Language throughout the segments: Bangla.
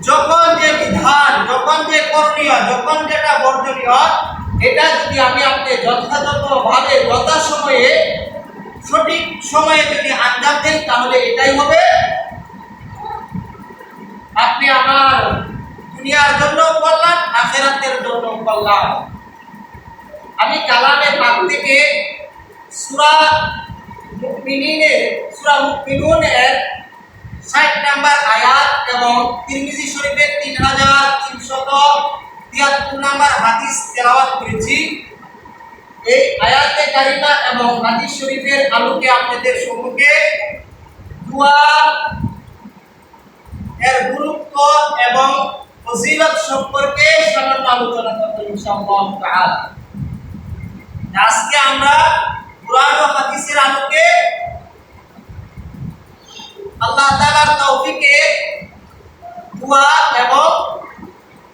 যখন যে বিধান, যখন যে করণীয়, যখন যেটা বর্জনীয়, এটা যদি আমি আপনি যথাযথভাবে যথাসময়ে সঠিক সময়ে যদি আঞ্জাম দেন, তাহলে এটাই হবে আপনি আমার দুনিয়ার জন্য কল্যাণ, আখিরাতের জন্য কল্যাণ। আমি কালামে পাক থেকে সূরা মুমিনুনের 60 নম্বর আয়াত এবং তিরমিজি শরীফের 3373 নম্বর হাদিস তেলাওয়াত করেছি। এই আয়াতে কারিমা এবং হাদিস শরীফের আলোকে আপনাদের সম্মুখে দোয়া এর গুরুত্ব এবং ফজিলত সম্পর্কে সামান্য আলোচনা করব ইনশাআল্লাহ তাআলা। আজকে আমরা কুরআন ও হাদিসের আলোকে আল্লাহ তাআলার তৌফিকে দোয়া এবং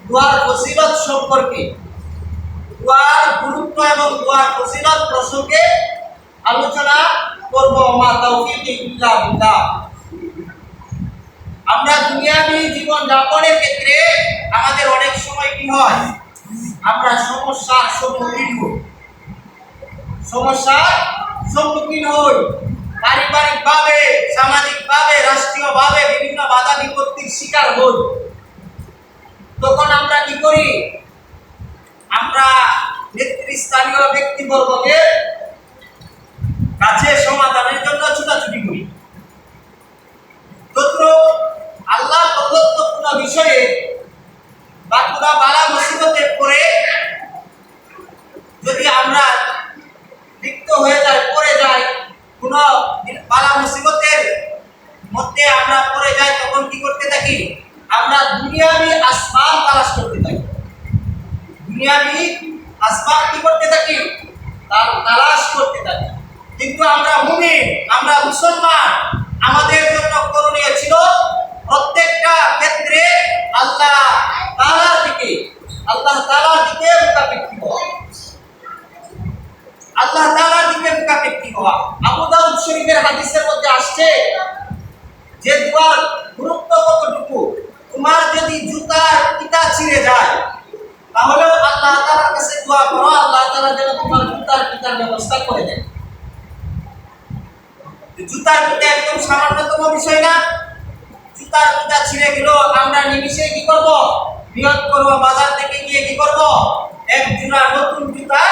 দোয়ার ফজিলত সম্পর্কে, দোয়ার গুরুত্ব এবং দোয়ার ফজিলত প্রসঙ্গে আলোচনা করব। মা তাওফিক ইল্লা বিল্লাহ। আমরা দুনিয়াবী জীবন যাপনের ক্ষেত্রে আমাদের অনেক সময় কি হয়, আমরা সমস্যার সম্মুখীন হই। পারিবারিকভাবে, সামাজিকভাবে, রাষ্ট্রীয়ভাবে বিভিন্ন বাধা বিপত্তির শিকার হই। তখন আমরা কি করি? আমরা নেতৃস্থানীয় ব্যক্তিবর্গদের কাছে সমাধানের জন্য ছুটাছুটি করি। আল্লাহ প্রদত্ত কোনো বিষয়ে বা কোনো বালা মুসিবতে পড়ে যদি আমরা লিপ্ত হয়ে যাই, পড়ে যাই, কোনো বালা মুসিবতের মধ্যে আমরা পড়ে যাই, তখন কি করতে থাকি? আমরা দুনিয়াবি আসবাব তালাশ করতে থাকি। দুনিয়াবি আসবাব কি করতে থাকি? তালাশ করতে থাকি। কিন্তু আমরা মুমিন, আমরা মুসলমান, আমাদের জন্য করণীয় ছিল প্রত্যেকটা ক্ষেত্রে আল্লাহ তাআলার দিকে মুখাপেক্ষী হওয়া। আল্লাহ তাআলার দিকে মুখাপেক্ষী হওয়া। আবু দাউদ শরীফের হাদিসের মধ্যে আসছে যে দোয়ার গুরুত্ব কতটুকু। তোমার যদি জুতার ফিতা ছিঁড়ে যায়, তাহলে আল্লাহ তাআলার কাছে দোয়া করো, আল্লাহ তাআলা যেন তোমার জুতার ফিতার ব্যবস্থা করে দেন। জুতার ফিতা একদম সামান্যতম বিষয় না। জুতার ফিতা ছিঁড়ে গেল, আমরা নিমিষে কি করব? নিয়ত করব, বাজার থেকে গিয়ে কি করব? এক জোড়া নতুন জুতা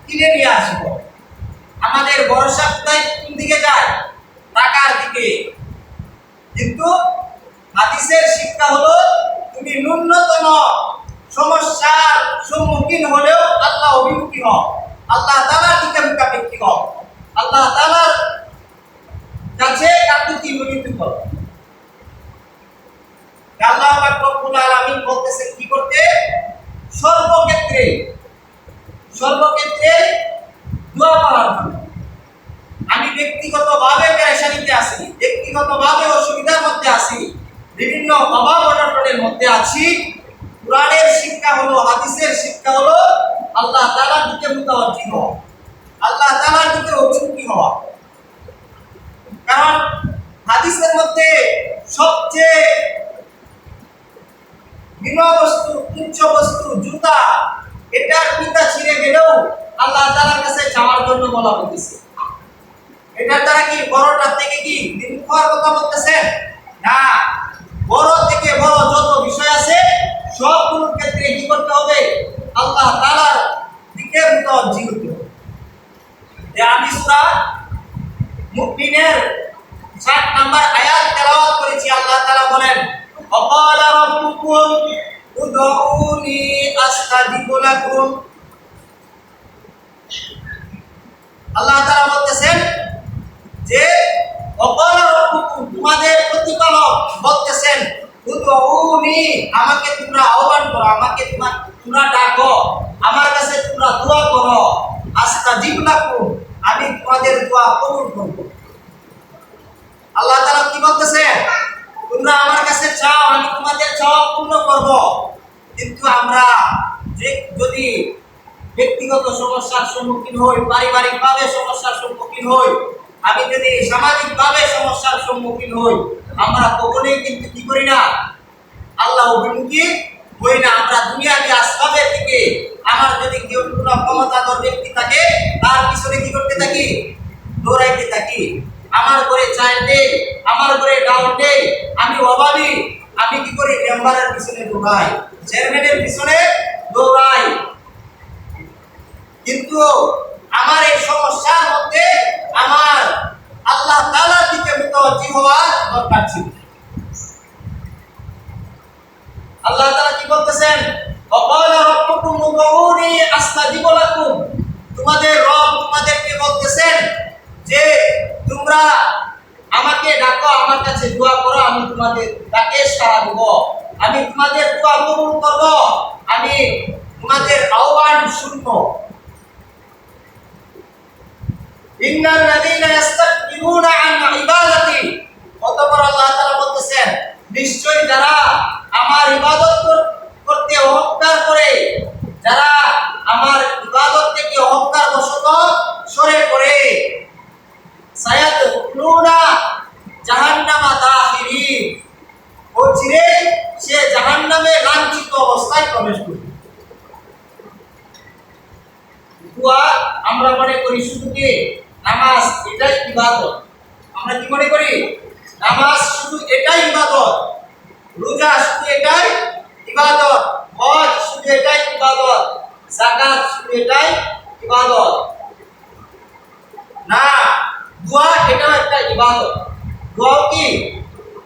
কিনে নিয়ে আসবো। আমাদের ভরসা কোথায়, কোন দিকে যায়? টাকার দিকে। কিন্তু হাদিসের শিক্ষা হলো, তুমি ন্যূনতম সমস্যার সম্মুখীন হলেও আল্লাহ অভিমুখী হও, আল্লাহ তাআলার দিকে মুখাপেক্ষী হও, আল্লাহ তাআলার কাছে কাকুতি মিনতি করো। আল্লাহ পাক রব্বুল আলামিন বলতেছেন কি করতে? সর্বক্ষেত্রে দোয়া করার জন্য। আমি ব্যক্তিগতভাবে পেরেশানিতে আছি, ব্যক্তিগতভাবে অসুবিধার মধ্যে আছি, বিভিন্ন অভাব অনটনের মধ্যে আছি। কুরআনের শিক্ষা হলো, হাদিসের শিক্ষা হলো আল্লাহ তাআলার দিকে মুতাওয়াজ্জিহ হওয়া, আল্লাহ তাআলার দিকে অভিমুখী হওয়া। কারণ হাদিসের মধ্যে সবচেয়ে বস্তু, তুচ্ছ বস্তু জুতা, এটার ফিতা ছিঁড়ে গেলেও আল্লাহ তাআলার কাছে যাওয়ার জন্য বলা হয়েছে। এটার দ্বারা কি বড়টার থেকে কি বিমুখ হওয়ার কথা বলতেছে না। বড় থেকে বড় যত বিষয় আছে সবগুলোর ক্ষেত্রে কি করতে হবে? আল্লাহ তাআলার দিকে মুতাওয়াজ্জিহ হতে হবে। আমি সূরা মুমিনের 60 নম্বর আয়াত তেলাওয়াত করেছি। আল্লাহ তাআলা বলেন, ওয়াকালা রাব্বুকুম উদউনি আস্তাজিব লাকুম। আল্লাহ তাআলা বলতেছেন যে ওয়াকালা রাব্বুকুম, তোমাদের প্রতিপালক বলতেছেন, উদউনি, আমাকে তোমরা আহ্বান করো, আমাকে তোমরা ডাকো, আমার কাছে তোমরা দোয়া করো, আস্তাজিব লাকুম, আমি তোমাদের দোয়া কবুল করব। আল্লাহ তাআলা কি বলতেছে? তোমরা আমার কাছে চাও, আমি তোমাদের চাওয়া পূর্ণ করব। কিন্তু আমরা যদি ব্যক্তিগত সমস্যার সম্মুখীন হই, পারিবারিকভাবে সমস্যার সম্মুখীন হই, আমি যদি সামাজিকভাবে সমস্যার সম্মুখীন হই, আমরা কখনোই কিন্তু কি করি না? আল্লাহ অভিমুখী হই না। আমরা দুনিয়াবি আসবাবের দিকে, আমার যদি কেউ কোনো ক্ষমতাধর ব্যক্তি থাকে তার পিছনে কি করতে থাকি? দৌড়াইতে থাকি। আমার ঘরে চাল নেই, আমার ঘরে ডাউন নেই, আমি অভাবী, আমি কি করি? মেম্বারের পিছনে দৌড়াই, চেয়ারম্যানের পিছনে দৌড়াই। কিন্তু আমার এই সমস্যার মধ্যে আমার আল্লাহ তাআলার দিকে মুতাওয়াজ্জি হওয়ার দরকার ছিল। আল্লাহ তাআলা কি বলতেছেন? ওয়াকালা রাব্বুকুম উদউনি আস্তাজিব লাকুম। তোমাদের রব তোমাদেরকে বলতেছেন যে তোমরা আমাকে ডাকো, আমার কাছে দোয়া করো, আমি তোমাদের ডাকে সাড়া দেব, আমি তোমাদের দোয়া কবুল করব, আমি তোমাদের আহ্বান শুনবো। ইন্নাল্লাযীনা ইস্তাকবিরুনা আন ইবাদাতি, অতঃপর আল্লাহ তাআলা বলতেছেন নিশ্চয়ই যারা আমার ইবাদত করতে অহংকার করে, যারা আমার ইবাদত থেকে অহংকার বশত সরে পড়ে, সায়াদখুলুনা জাহান্নামা দাখিরিন, ও চিরে সে জাহান্নামে লাঞ্ছিত অবস্থায় প্রবেশ করবে। দোয়া আমরা মনে করি শুধু কি নামাজ এটাই ইবাদত। আমরা কি মনে করি? নামাজ শুধু এটাই ইবাদত, রোজা শুধু এটাই ইবাদত, হজ শুধু এটাই ইবাদত, যাকাত শুধু এটাই ইবাদত। না, দোয়া এটাও একটা ইবাদত। দোয়া কি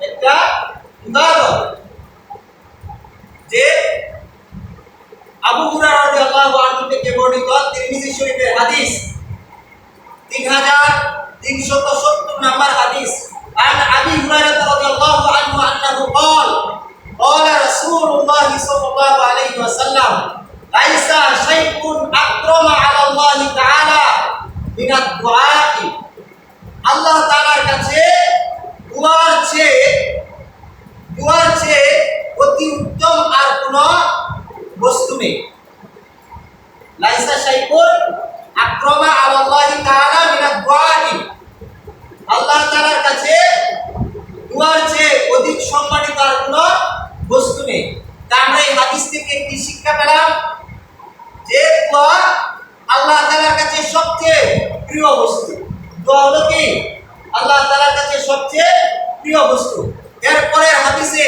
একটা ইবাদত। যে আবু হুরায়রা রাদিয়াল্লাহু আনহু থেকে বর্ণিত তিরমিজি শরীফের হাদিস 3370 নম্বর হাদিস, আন আবি হুরায়রা রাদিয়াল্লাহু আনহু আন্নাহু قال قال رسول الله صلى الله عليه وسلم ليس شيء أكرم على الله تعالى من الدعاء। আল্লাহ তাআলার কাছে দুয়ার চেয়ে অতি উত্তম আর কোন বস্তু নেই। লাইসা শাইউন আকরামা আলাল্লাহি তাআলা মিনাদ দুআই। আল্লাহ তাআলার কাছে দুয়ার চেয়ে অধিক সম্মানিত আর কোন বস্তু নেই। তা আমরা এই হাদিস থেকে কি শিক্ষা পেলাম? যে দোয়া আল্লাহ তাআলার কাছে সবচেয়ে প্রিয় বস্তু। দোয়া হলো কি আল্লাহ তাআলার কাছে সবচেয়ে প্রিয় বস্তু। এরপরে হাদিসে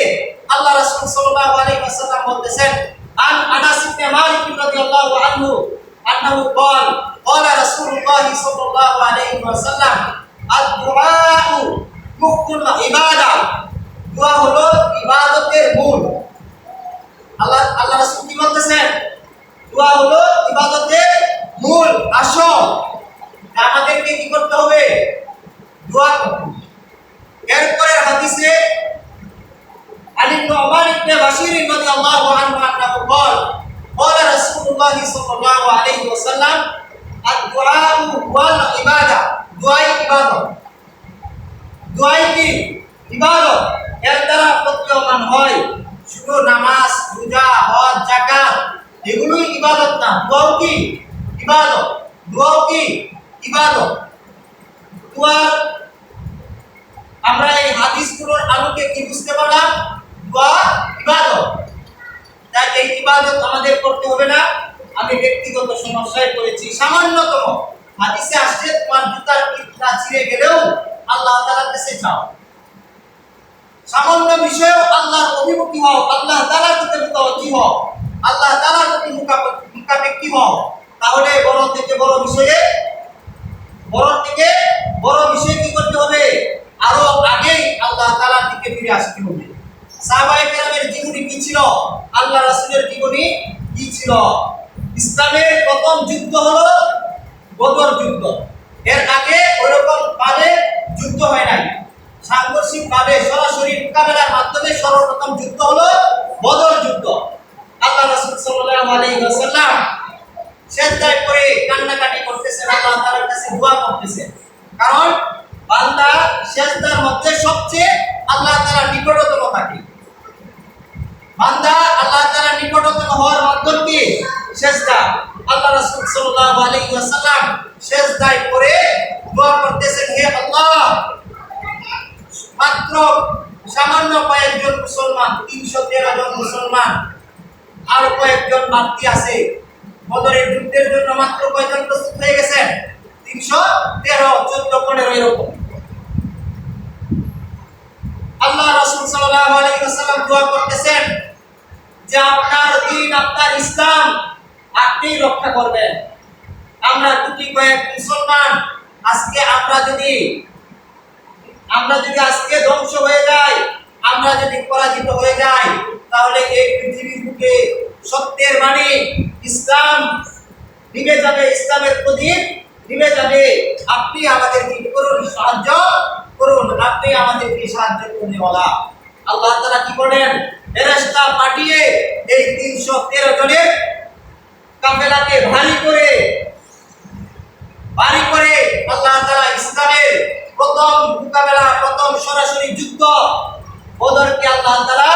আল্লাহ রাসূল সাল্লাল্লাহু আলাইহি ওয়াসাল্লাম বলতেছেন, আন আনাস ইবনে মালিক রাদিয়াল্লাহু আনহু আন্নাহু قال قال رسول الله صلى الله عليه وسلم الدعاء مخ العبادة। দোয়া হলো ইবাদতের মূল। আল্লাহ রাসূল কি বলতেছেন? দোয়া হলো ইবাদতের মূল আসল। আমাদেরকে কি করতে হবে? দোয়া করতে হবে। এরপরে হাদিসে আলী নু'মান ইবনে বাশির রাদিয়াল্লাহু আনহু আন্নাহু قال قال رسول الله صلى الله عليه وسلم الدعاء هو العبادة। দোয়াই ইবাদত। দোয়াই কি ইবাদত। এর দ্বারা প্রতীয়মান হয় শুধু নামাজ, রোজা, হজ, যাকাত এগুলোই ইবাদত না। দোয়াও কি ইবাদত। দোয়াও কি ইবাদত। দোয়া আমরা এই হাদিসগুলোর আলোকে কি বুঝতে পারলাম? দোয়া ইবাদত। তাই এই ইবাদত আমাদের করতে হবে না। আমি ব্যক্তিগত সমস্যায় পড়েছি, সামান্যতম হাদিসে আসছে তোমার জুতার পিঠটা ছিঁড়ে গেলেও আল্লাহ তাআলার কাছে যাও। সামান্য বিষয়েও আল্লাহর অভিমুখী হও, আল্লাহ তাআলার দিকে মুতাওয়াজ্জি হও, আল্লাহ তাআলার প্রতি মুখাপেক্ষী হও। তাহলে বড় থেকে বড় বিষয়ে কি করতে হবে? আরো আগেই আল্লাহ তাআলার দিকে ফিরে আসতে হবে। সাহাবায়ে কেরামের জীবনী কি ছিল? আল্লাহ রাসূলের জীবনী কি ছিল? ইসলামের প্রথম যুদ্ধ হলো বদর যুদ্ধ। এর আগে ওইরকম ভাবে যুদ্ধ হয় নাই। সাংঘর্ষিক ভাবে সরাসরি মোকাবেলার মাধ্যমে সর্বপ্রথম যুদ্ধ হলো বদর যুদ্ধ। আল্লাহ রাসূল সাল্লাল্লাহু আলাইহি ওয়াসাল্লাম সেজদায় পড়ে কান্নাকাটি করতেছেন, আল্লাহ তাআলার কাছে দোয়া করতেছেন। কারণ বান্দা সেজদার মধ্যে সবচেয়ে আল্লাহ তাআলার নিকটতম থাকে। বান্দা আল্লাহ তাআলার নিকটতম হওয়ার মাধ্যম কি? সেজদা। আল্লাহ রাসূল সাল্লাল্লাহু আলাইহি ওয়াসাল্লাম সেজদায় পড়ে দোয়া করতেছেন, হে আল্লাহ, মাত্র সামান্য কয়েকজন মুসলমান, 313 জন মুসলমান, আর কয়েকজন বাড়তি আছে। বদরের যুদ্ধের জন্য মাত্র কয়জন প্রস্তুত হয়ে গেছেন? 313, 14, 15 এরকম। আল্লাহ রাসূল সাল্লাল্লাহু আলাইহি ওয়াসাল্লাম দোয়া করতেছেন যে আপনার দ্বীন, আপনার ইসলাম আপনি রক্ষা করবেন। আমরা দুটি কয়েক মুসলমান আজকে আমরা যদি আজকে ধ্বংস হয়ে যাই, আমরা যদি পরাজিত হয়ে যাই, তাহলে এই পৃথিবীর বুকে সত্যের বাণী ইসলাম নিভে যাবে, ইসলামের প্রদীপ নিভে যাবে। আপনি আমাদেরকে কি করুন? সাহায্য করুন, আপনি আমাদেরকে সাহায্য করুন। বলা আল্লাহ তাআলা কি করেন? ফেরেশতা পাঠিয়ে এই 313 জনের কাফেলাকে ভারী করে আল্লাহ তাআলা ইসলামের প্রথম মোকাবেলা, প্রথম সরাসরি যুদ্ধ বদরকে আল্লাহ তাআলা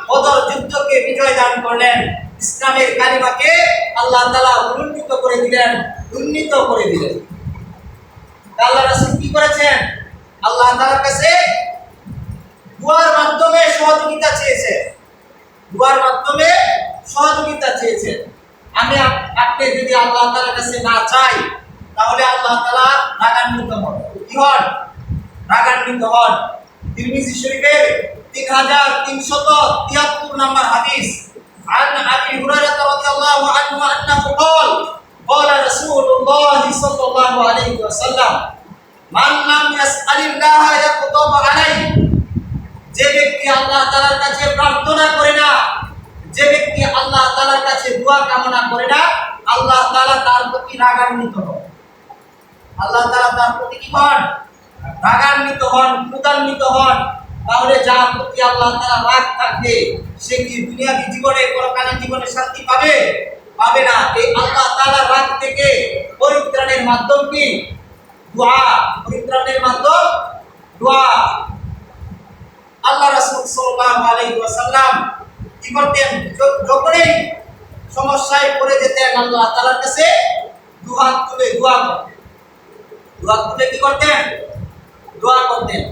বদর যুদ্ধকে বিজয় দান করলেন। ইসলামের কালিমাকে আল্লাহ তাআলা উন্নীত করে দিলেন। আল্লাহ রাসূল কি করেছেন? আল্লাহ তাআলার কাছে দুআর মাধ্যমে সহযোগিতা চেয়েছেন। আপনি যদি আল্লাহ তাআলার কাছে না চাই, তাহলে আল্লাহ তাআলা রাগান্বিত হন। কি হন? রাগান্বিত হন। তিরমিজি শরীফের 3373 নম্বর হাদিস, عن ابي هريره رضي الله عنه انه قال رسول الله صلى الله عليه وسلم من لم يسأل الله يغضب عليه। যে ব্যক্তি আল্লাহ তাআলার কাছে প্রার্থনা করে না, যে ব্যক্তি আল্লাহ তাআলার কাছে দোয়া কামনা করে না, আল্লাহ তাআলা তার প্রতি রাগান্বিত হন। আল্লাহ তাআলা তার প্রতি কি হন? রাগান্বিত হন, ক্রোধান্বিত হন। তাহলে যার প্রতি আল্লাহ তাআলা রাগ থাকবে, সে কি দুনিয়াবী জীবনে, পরকালীন জীবনে শান্তি পাবে? পাবে না। এই আল্লাহ তাআলার রাগ থেকে পরিত্রাণের মাধ্যম কি? দোয়া। পরিত্রাণের মাধ্যম দোয়া। আল্লাহ রাসূল সাল্লাল্লাহু আলাইহি ওয়াসাল্লাম কি করতেন? যখনই সমস্যায় পড়ে যেতেন, আল্লাহ তাআলার কাছে দুহাত তুলে কি করতেন? দোয়া করতেন।